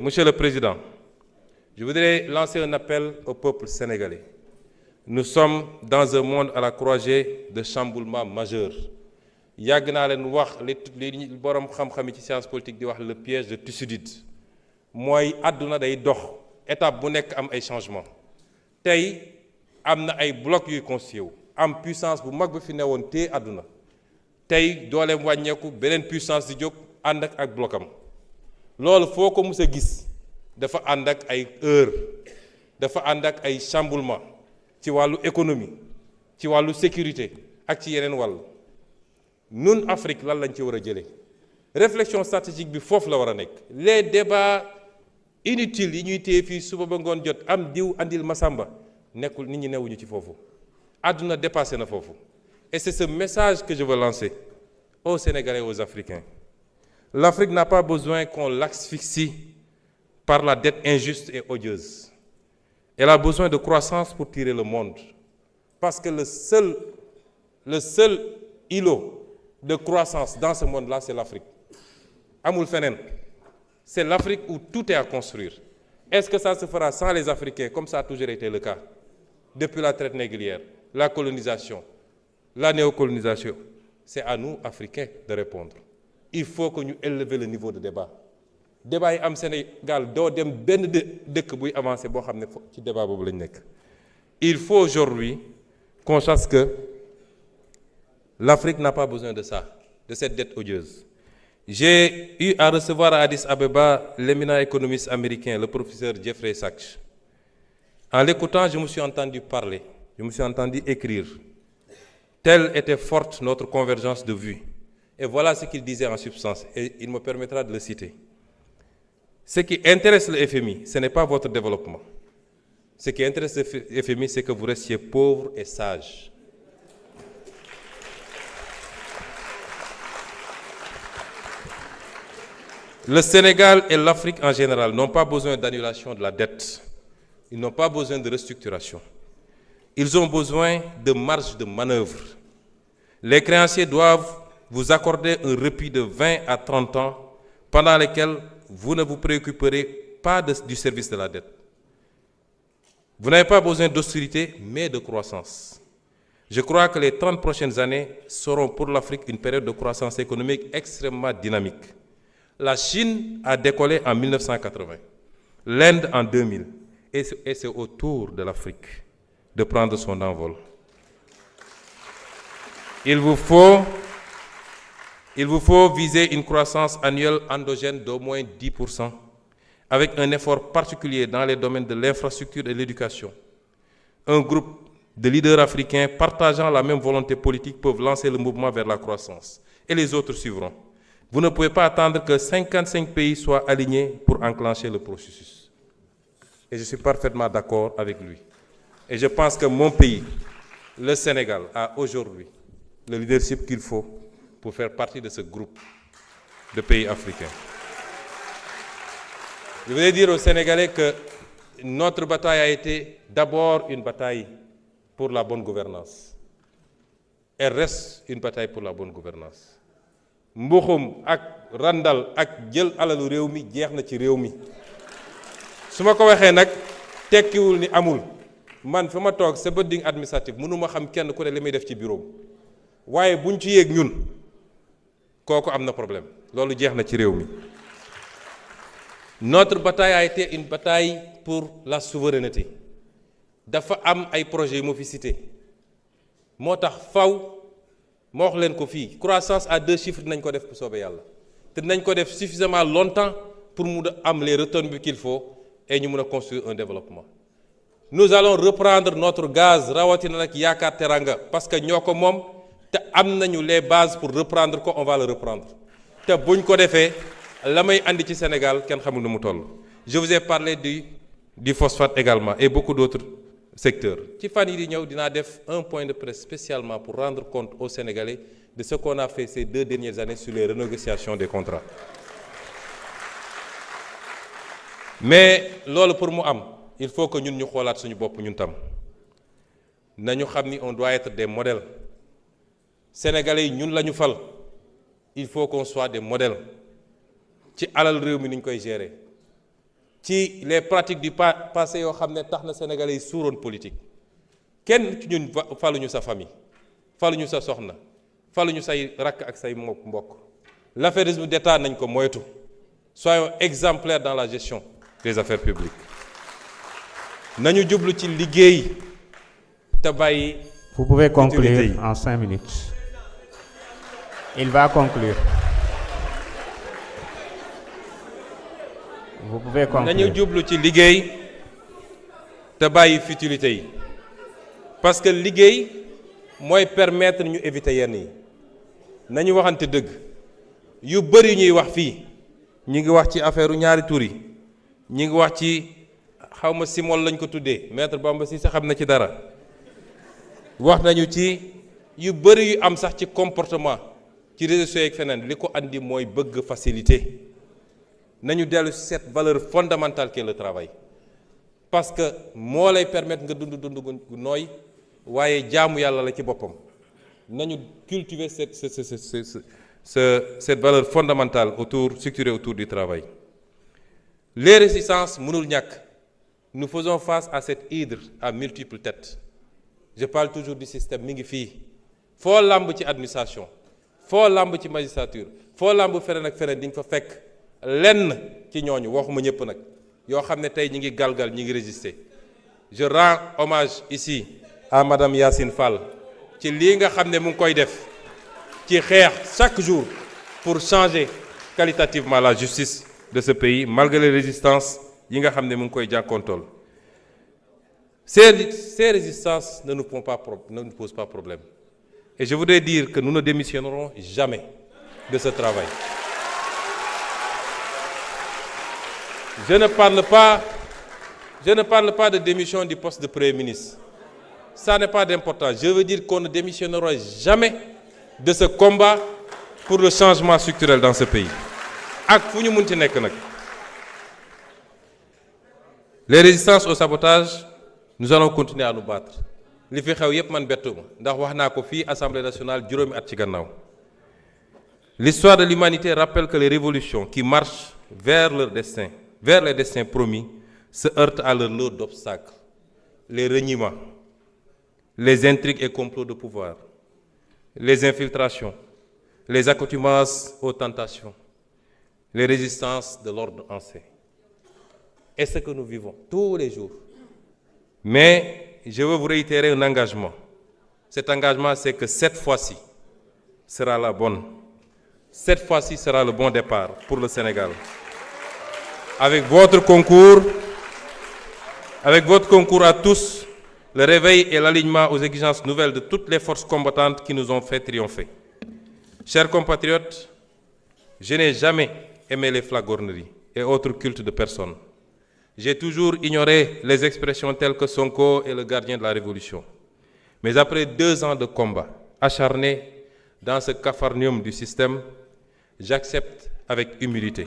Monsieur le Président, je voudrais lancer un appel au peuple sénégalais. Nous sommes dans un monde à la croisée de chamboulements majeurs. yàgg naa leen wax li borom xam-xam yi ci science politique di wax le piège de Thucydide mooy àdduna day dox étape bu nekk am ay changement tey am na ay blocs yuy constitué wu am puissance bu mag ba fi newoon te àdduna tey dooleem wàññeeku beneen puissance di jóg ànd ak blocam loolu foo ko mus a gis dafa ànd ak ay heure dafa ànd ak ay chamboulement ci wàllu économie ci wàllu sécurité ak ci yeneen wàll nun Afrique lan lañ ci war a jëlee réflexion stratégique bi foofu la war a nekk les débats inutiles yi ñuy téye fii suba ba ngoon jot am diw andil Masamba nekkul nit ñi newuñu ci foofu àdduna dépassé na foofu et c'est ce message que je veux lancer aux Sénégalais et aux Africains. L'Afrique n'a pas besoin qu'on l'asphyxie par la dette injuste et odieuse. Elle a besoin de croissance pour tirer le monde. Parce que le seul îlot de croissance dans ce monde-là, c'est l'Afrique. Amul fenen. C'est l'Afrique où tout est à construire. Est-ce que ça se fera sans les Africains, comme ça a toujours été le cas, depuis la traite négrière, la colonisation, la néocolonisation? C'est à nous, Africains, de répondre. Il faut que nous élevions le niveau de débat. Débat yi am Sénégal doo dem benn dëkk buy avancer boo xam ne ci débat boobu lañ nekk. Il faut aujourd'hui qu'on sache que l'Afrique n'a pas besoin de ça, de cette dette odieuse. J'ai eu à recevoir à Addis Abeba l'éminent économiste américain, le professeur Jeffrey Sachs. En l'écoutant, je me suis entendu parler, je me suis entendu écrire. Telle était forte notre convergence de vues. Et voilà ce qu'il disait en substance, et il me permettra de le citer. Ce qui intéresse le FMI, ce n'est pas votre développement. Ce qui intéresse le FMI, c'est que vous restiez pauvre et sage. Le Sénégal et l'Afrique en général n'ont pas besoin d'annulation de la dette. Ils n'ont pas besoin de restructuration. Ils ont besoin de marge de manœuvre. Les créanciers doivent vous accorder un répit de 20 à 30 ans pendant lesquels vous ne vous préoccuperez pas du service de la dette. Vous n'avez pas besoin d'austérité, mais de croissance. Je crois que les 30 prochaines années seront pour l'Afrique une période de croissance économique extrêmement dynamique. La Chine a décollé en 1980, l'Inde en 2000, et c'est au tour de l'Afrique de prendre son envol. Il vous faut viser une croissance annuelle endogène d'au moins 10%, avec un effort particulier dans les domaines de l'infrastructure et de l'éducation. Un groupe de leaders africains partageant la même volonté politique peuvent lancer le mouvement vers la croissance, et les autres suivront. Vous ne pouvez pas attendre que 55 pays soient alignés pour enclencher le processus. Et je suis parfaitement d'accord avec lui. Et je pense que mon pays, le Sénégal, a aujourd'hui le leadership qu'il faut pour faire partie de ce groupe de pays africains. Je voudrais dire aux Sénégalais que notre bataille a été d'abord une bataille pour la bonne gouvernance. Elle reste une bataille pour la bonne gouvernance. Mbuxum ak randal ak jël alalu réew mi jeex na ci réew mi su ma ko waxee nag tekkiwul ni amul man fi ma toog sa building administratif mënuma xam kenn ku ne li muy def ci bureau waaye buñ ci yéeg ñun kooku am na problème loolu jeex na ci réew mi. Notre bataille a été une bataille pour la souveraineté dafa am ay projets yu ma fi cité moo tax faw ma wax leen ko fii croissance à 2 chiffres dinañ ko def bu soobee yàlla te dinañ ko def suffisamment longtemps pour mu am les retombées qu'il faut et ñu mën a construire un développement. Nous allons reprendre notre gaz rawatina nag Yaakaar Teranga parce que ñoo ko moom te am nañu les bases pour reprendre ko on va le reprendre te buñ ko defee la may andi ci Sénégal kenn xamul nu mu toll. Je vous ai parlé du phosphate également et beaucoup d'autres secteur. Ci fan yi di ñëw dinaa def un point de presse spécialement pour rendre compte aux Sénégalais de ce qu'on a fait ces 2 dernières années sur les renégociations des contrats. Mais loolu pour mu am il faut que ñun ñu xoolaat suñu bopp ñun tam nañu xam ni on doit être des modèles. Sénégalais yi ñun la ñu fal il faut qu'on soit des modèles ci alal réew mi ni ñu koy gérer ci les pratiques du passé yoo xam ne tax na sénégalais yi suuroon politique kenn ci ñun faluñu sa famille faluñu sa soxna faluñu say rakk ak say mbokk l'affairisme d'État nañ ko moytu soyons exemplaires dans la gestion des affaires publiques nañu jublu ci liggéey te bàyyi. Vous pouvez conclure en 5 minutes. Il va conclure. Vous pouvez conclure. nañu jublu ci liggéey te bàyyi futilité yi parce que liggéey mooy permettre ñu éviter yenn yi nañu waxante dëgg yu bëri ñuy wax fii ñi ngi wax ci affaire ñaari tur yi ñi ngi wax ci xawma simol lañ ko tuddee maître Bamba Cissé xam na ci dara wax nañu ci yu bëri yu am sax ci comportement ci réseaux sociaux ak feneen li ko andi mooy bëgg facilité nañu dellu cette valeur fondamentale qu'est le travail parce que moo lay permettre nga dund gu nooy waaye jaamu yàlla la ci boppam nañu cultiver cette valeur fondamentale structurée autour du travail. Les résistances mënul ñàkk nous faisons face à cette hydre à multiples têtes je parle toujours du système mi ngi fii foo làmb ci administration foo làmb ci magistrature foo làmb feneen ak feneen di nga fa fekk lenn ci ñooñu waxuma ñëpp nag yoo xam ne tey ñi ngi galgal ñi ngi résister. Je rends hommage ici à madame Yacine Fall ci lii nga xam ne mu ngi koy def ci xeex chaque jour pour changer qualitativement la justice de ce pays malgré les résistances yi nga xam ne mu ngi koy jànkoontool. Ces résistances ne nous posent pas problème. Et je voudrais dire que nous ne démissionnerons jamais de ce travail. Je ne parle pas de démission du poste de Premier ministre. Ça n'est pas d'importance. Je veux dire qu'on ne démissionnera jamais de ce combat pour le changement structurel dans ce pays. Ak fu ñu munti nekk nag. Les résistances au sabotage, nous allons continuer à nous battre. Li fi xew yépp man bettuma ndax wax naa ko fii Assemblée nationale juróomi at ci gannaaw. L'histoire de l'humanité rappelle que les révolutions qui marchent vers les destins promis, se heurtent à leur lot d'obstacles. Les reniements, les intrigues et complots de pouvoir, les infiltrations, les accoutumances aux tentations, les résistances de l'ordre ancien. Et ce que nous vivons tous les jours. Mais je veux vous réitérer un engagement. Cet engagement, c'est que cette fois-ci sera la bonne. Cette fois-ci sera le bon départ pour le Sénégal. Avec votre concours à tous, le réveil et l'alignement aux exigences nouvelles de toutes les forces combattantes qui nous ont fait triompher. Chers compatriotes, je n'ai jamais aimé les flagorneries et autres cultes de personnes. J'ai toujours ignoré les expressions telles que Sonko est le gardien de la Révolution. Mais après 2 ans de combat acharné dans ce capharnaüm du système, j'accepte avec humilité